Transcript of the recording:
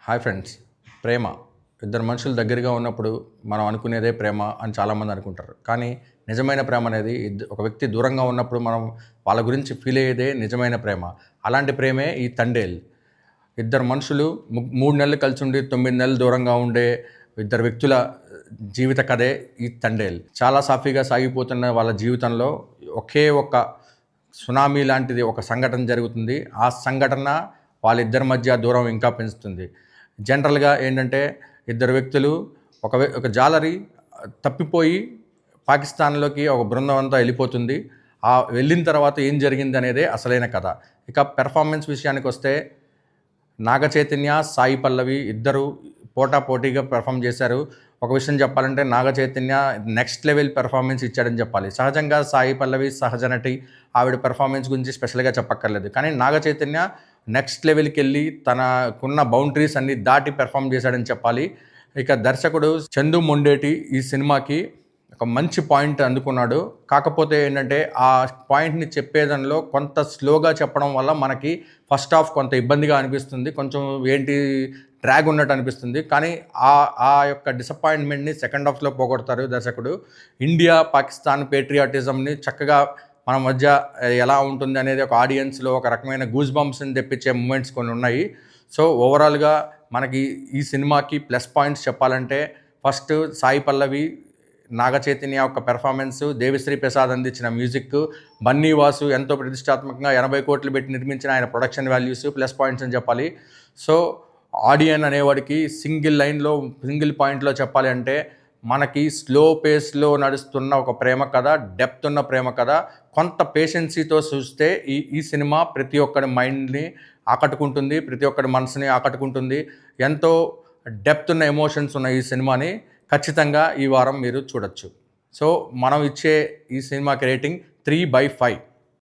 Hi friends. ప్రేమ ఇద్దరు మనుషులు దగ్గరగా ఉన్నప్పుడు మనం అనుకునేదే ప్రేమ అని చాలామంది అనుకుంటారు. కానీ నిజమైన ప్రేమ అనేది ఒక వ్యక్తి దూరంగా ఉన్నప్పుడు మనం వాళ్ళ గురించి ఫీల్ అయ్యేదే నిజమైన ప్రేమ. అలాంటి ప్రేమే ఈ తండేల్. ఇద్దరు మనుషులు 3 నెలలు కలిసి ఉండి 9 నెలలు దూరంగా ఉండే ఇద్దరు వ్యక్తుల జీవిత కథే ఈ తండేల్. చాలా సాఫీగా సాగిపోతున్న వాళ్ళ జీవితంలో ఒకే ఒక్క సునామీ లాంటిది ఒక సంఘటన జరుగుతుంది. ఆ సంఘటన వాళ్ళిద్దరి మధ్య దూరం ఇంకా పెంచుతుంది. జనరల్గా ఏంటంటే ఇద్దరు వ్యక్తులు ఒక జాలరి తప్పిపోయి పాకిస్తాన్లోకి ఒక బృందం అంతా వెళ్ళిపోతుంది. వెళ్ళిన తర్వాత ఏం జరిగింది అనేదే అసలైన కథ. ఇక పెర్ఫార్మెన్స్ విషయానికి వస్తే నాగ చైతన్య, సాయి పల్లవి ఇద్దరు పోటాపోటీగా పెర్ఫామ్ చేశారు. ఒక విషయం చెప్పాలంటే Naga Chaitanya next level performance ఇచ్చాడని చెప్పాలి. సహజంగా సాయి పల్లవి సహజ నటి, ఆవిడ పెర్ఫార్మెన్స్ గురించి స్పెషల్గా చెప్పక్కర్లేదు. కానీ నాగ చైతన్య నెక్స్ట్ లెవెల్కి వెళ్ళి తనకున్న బౌండరీస్ అన్ని దాటి పెర్ఫామ్ చేశాడని చెప్పాలి. ఇక దర్శకుడు చందు మొండేటి ఈ సినిమాకి ఒక మంచి పాయింట్ అందుకున్నాడు. కాకపోతే ఏంటంటే ఆ పాయింట్ని చెప్పేదానిలో కొంత స్లోగా చెప్పడం వల్ల మనకి ఫస్ట్ హాఫ్ కొంత ఇబ్బందిగా అనిపిస్తుంది. కొంచెం డ్రాగ్ ఉన్నట్టు అనిపిస్తుంది. కానీ ఆ యొక్క డిసప్పాయింట్మెంట్ని సెకండ్ హాఫ్లో పోగొడతారు దర్శకుడు. ఇండియా పాకిస్తాన్ పేట్రియాటిజంని చక్కగా మన మధ్య ఎలా ఉంటుంది అనేది ఒక ఆడియన్స్లో ఒక రకమైన గూస్ బంప్స్ని తెప్పించే మూమెంట్స్ కొన్ని ఉన్నాయి. సో ఓవరాల్గా మనకి ఈ సినిమాకి ప్లస్ పాయింట్స్ చెప్పాలంటే ఫస్ట్ సాయి పల్లవి, నాగ చైతన్య యొక్క పెర్ఫార్మెన్స్, దేవిశ్రీ ప్రసాద్ అందించిన మ్యూజిక్, బన్నీ వాసు ఎంతో ప్రతిష్టాత్మకంగా 80 కోట్లు పెట్టి నిర్మించిన ఆయన ప్రొడక్షన్ వాల్యూస్ ప్లస్ పాయింట్స్ అని చెప్పాలి. సో ఆడియన్ అనేవాడికి సింగిల్ పాయింట్లో చెప్పాలి అంటే మనకి స్లో పేస్లో నడుస్తున్న ఒక ప్రేమ కథ, డెప్త్ ఉన్న ప్రేమ కథ. కొంత పేషెన్సీతో చూస్తే ఈ సినిమా ప్రతి ఒక్కరి మైండ్ని ఆకట్టుకుంటుంది, ప్రతి ఒక్కరి మనసుని ఆకట్టుకుంటుంది. ఎంతో డెప్త్ ఉన్న ఎమోషన్స్ ఉన్న ఈ సినిమాని ఖచ్చితంగా ఈ వారం మీరు చూడొచ్చు. సో మనం ఇచ్చే ఈ సినిమాకి రేటింగ్ 3/5.